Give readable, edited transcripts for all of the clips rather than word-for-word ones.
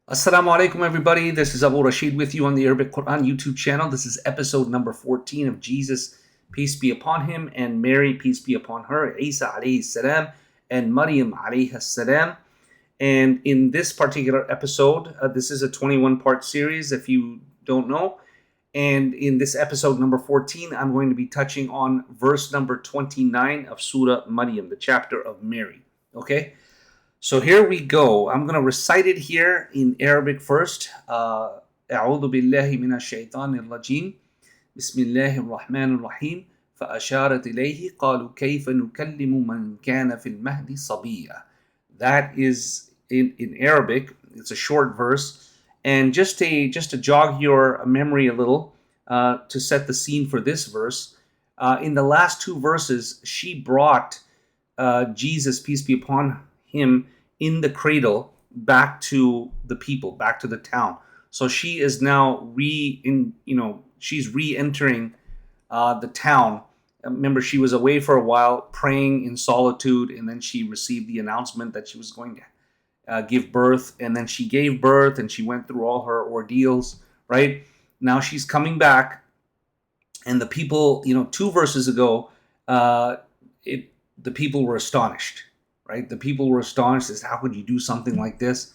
Assalamu alaikum, everybody. This is Abu Rasheed with you on the Arabic Quran YouTube channel. This is episode number 14 of Jesus, peace be upon him, and Mary, peace be upon her, Isa alayhi salam, and Mariam alayhi salam. And in this particular episode, this is a 21-part series, if you don't know. And in this episode number 14, I'm going to be touching on verse number 29 of Surah Mariam, the chapter of Mary. Okay? So here we go. I'm going to recite it here in Arabic first. أعوذ بالله من الشيطان الرجيم بسم الله الرحمن الرحيم فأشارت إليه قالوا كيف نكلم من كان في المهد صبيا. That is in Arabic. It's a short verse. And just to jog your memory a little, to set the scene for this verse, in the last two verses, she brought Jesus, peace be upon him, in the cradle back to the people, back to the town. So she is now she's re-entering the town. Remember, she was away for a while praying in solitude, and then she received the announcement that she was going to give birth, and then she gave birth, and she went through all her ordeals, right? Now she's coming back, and the people, two verses ago, the people were astonished, right? The people were astonished as how could you do something like this?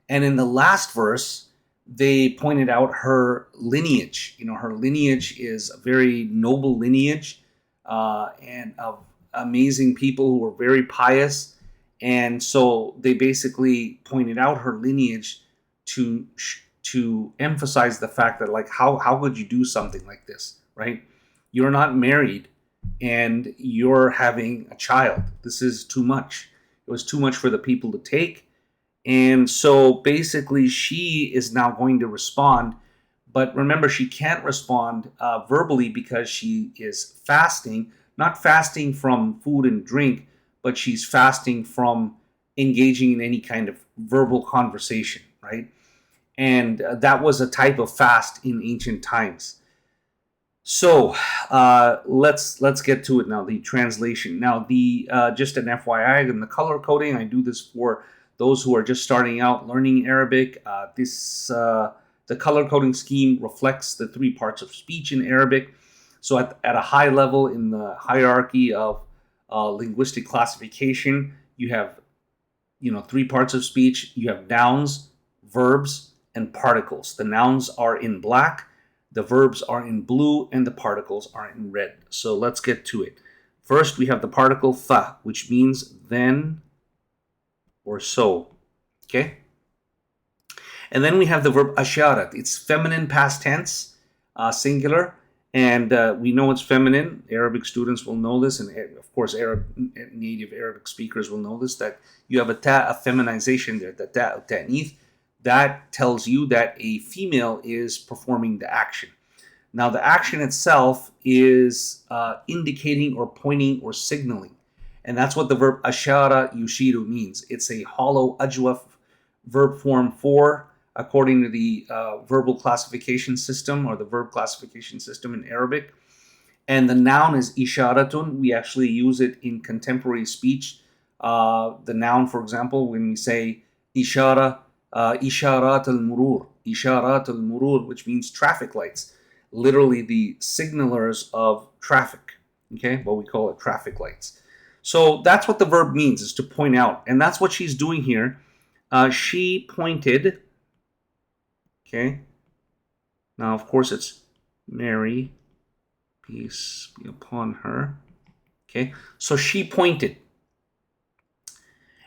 And in the last verse, they pointed out her lineage. Her lineage is a very noble lineage, and of amazing people who were very pious. And so they basically pointed out her lineage to emphasize the fact that, like, how could you do something like this, right? You're not married and you're having a child. This is too much. It was too much for the people to take. And so basically she is now going to respond. But remember, she can't respond verbally because she is fasting, not fasting from food and drink, but she's fasting from engaging in any kind of verbal conversation, right? And that was a type of fast in ancient times. So let's get to it now. The translation. Now, the just an FYI, in the color coding, I do this for those who are just starting out learning Arabic. The color coding scheme reflects the three parts of speech in Arabic. So at a high level in the hierarchy of linguistic classification, you have three parts of speech. You have nouns, verbs, and particles. The nouns are in black. The verbs are in blue, and the particles are in red. So let's get to it. First, we have the particle fa, which means then or so. Okay? And then we have the verb asharat. It's feminine past tense, singular, and we know it's feminine. Arabic students will know this, and of course, native Arabic speakers will know this, that you have a feminization there, the ta' ta'nith. That tells you that a female is performing the action. Now, the action itself is indicating or pointing or signaling. And that's what the verb ashara yushiru means. It's a hollow ajwaf verb form 4, according to the verbal classification system, or the verb classification system in Arabic. And the noun is isharatun. We actually use it in contemporary speech. The noun, for example, when we say ishara, isharat al-murur, which means traffic lights, literally the signalers of traffic, okay, what we call it traffic lights. So that's what the verb means, is to point out, and that's what she's doing here. She pointed, okay, now of course it's Mary, peace be upon her, okay, so she pointed,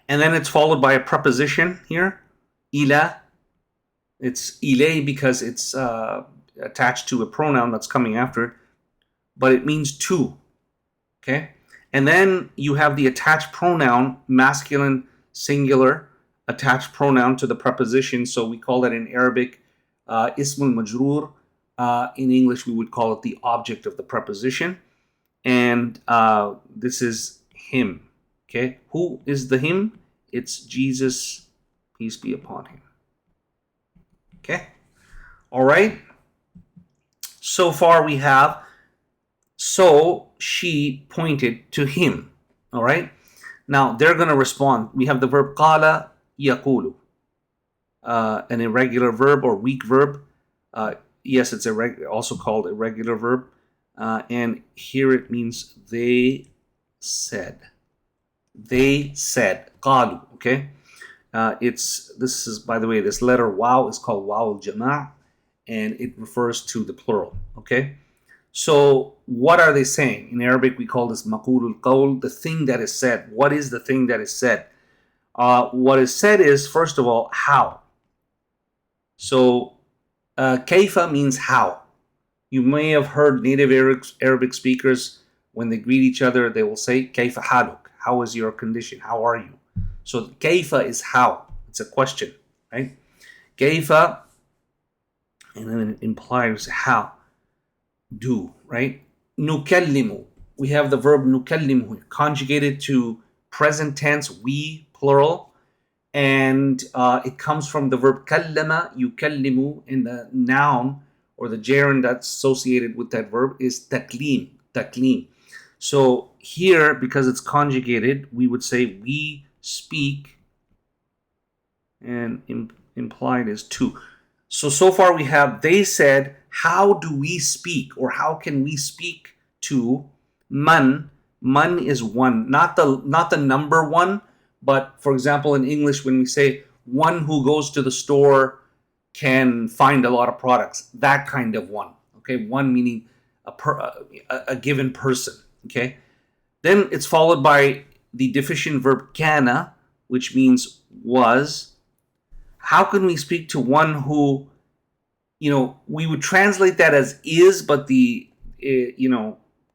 and then it's followed by a preposition here, ila. It's ilay because it's attached to a pronoun that's coming after it, but it means to. Okay? And then you have the attached pronoun, masculine, singular, attached pronoun to the preposition. So we call that in Arabic ismul majrur. In English, we would call it the object of the preposition. And this is him. Okay? Who is the him? It's Jesus, peace be upon him. Okay? All right? So far we have, so she pointed to him. All right? Now they're going to respond. We have the verb qala yaqulu. an irregular verb or weak verb. Yes, it's also called irregular verb. And here it means they said. They said. قالوا. Okay. This is, by the way, this letter waw is called waw al-jama', and it refers to the plural. Okay. So what are they saying? In Arabic, we call this maqul al-qawl, the thing that is said. What is the thing that is said? What is said is, first of all, how. So kayfa means how. You may have heard native Arabic speakers, when they greet each other, they will say, kayfa haluk. How is your condition? How are you? So kayfa is how. It's a question, right? Kayfa, and then it implies how. Do, right? Nukallimu. We have the verb nukallimu conjugated to present tense, we, plural. And it comes from the verb kallama, yukallimu, and the noun or the gerund that's associated with that verb is taklim, taklim. So here, because it's conjugated, we would say we speak, and implied is to. So far we have they said, how do we speak, or how can we speak to man? Man is one, not the number one, but for example in English when we say one who goes to the store can find a lot of products, that kind of one. Okay, one meaning a given person. Okay, then it's followed by the deficient verb kana, which means was. How can we speak to one who, we would translate that as is, but the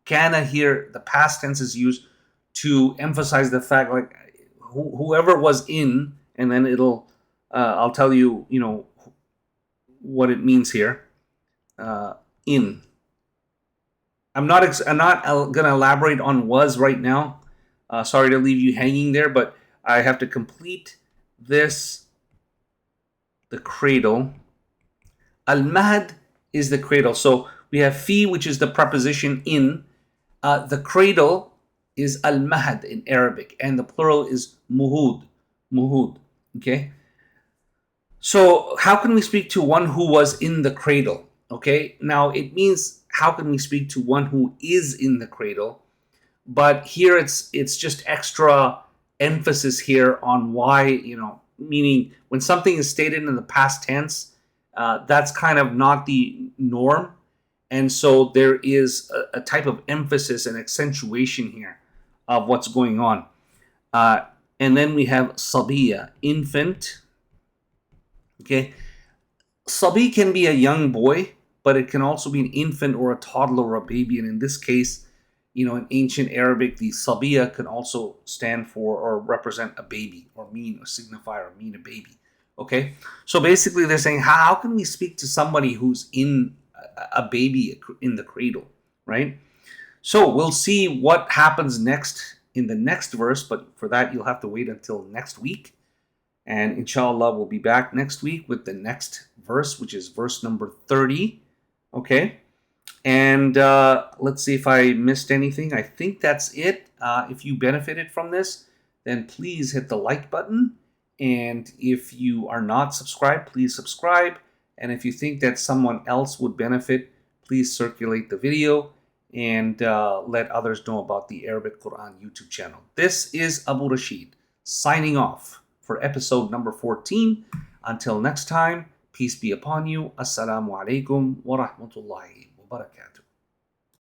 kana here, the past tense is used to emphasize the fact, like whoever was in, and then I'll tell you, what it means here. In. I'm not going to elaborate on was right now. Sorry to leave you hanging there, but I have to complete this. The cradle. Al-mahd is the cradle. So we have fi, which is the preposition in. The cradle is al-mahd in Arabic, and the plural is muhud. Muhud. Okay. So how can we speak to one who was in the cradle? Okay. Now it means how can we speak to one who is in the cradle? But here it's just extra emphasis here on why, meaning when something is stated in the past tense, that's kind of not the norm. And so there is a type of emphasis and accentuation here of what's going on. And then we have sabiya, infant. Okay. Sabi can be a young boy, but it can also be an infant or a toddler or a baby. And in this case, in ancient Arabic, the sabiya can also stand for or represent a baby, or signify or mean a baby. Okay, so basically they're saying, how can we speak to somebody who's in a baby in the cradle, right? So we'll see what happens next in the next verse, but for that you'll have to wait until next week. And inshallah, we'll be back next week with the next verse, which is verse number 30. Okay. And let's see if I missed anything. I think that's it. If you benefited from this, then please hit the like button. And if you are not subscribed, please subscribe. And if you think that someone else would benefit, please circulate the video and let others know about the Arabic Quran YouTube channel. This is Abu Rasheed signing off for episode number 14. Until next time, peace be upon you. Assalamu alaikum wa rahmatullahi wa barakatuh.